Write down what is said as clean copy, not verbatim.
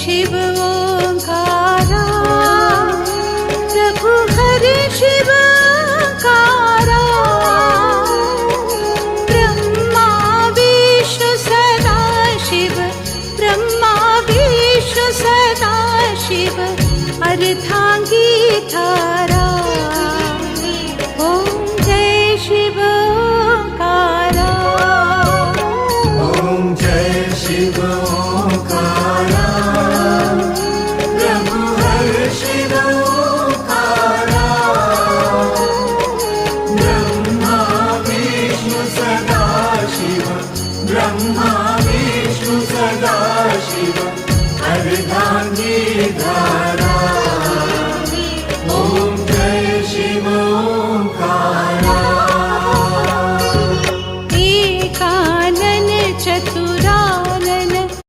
शिव ओंकारा, प्रभु हरे शिव ओंकारा। ब्रह्मा विष्णु सदा शिव, ब्रह्मा विष्णु सदा शिव, अर्धांगी तारा। ओम जय शिव ओंकारा, ओम जय शिव ओंकारा, प्रभु हरे शिव ओंकारा। ब्रह्मा विष्णु सदा शिव, ब्रह्मा विष्णु सदा शिव,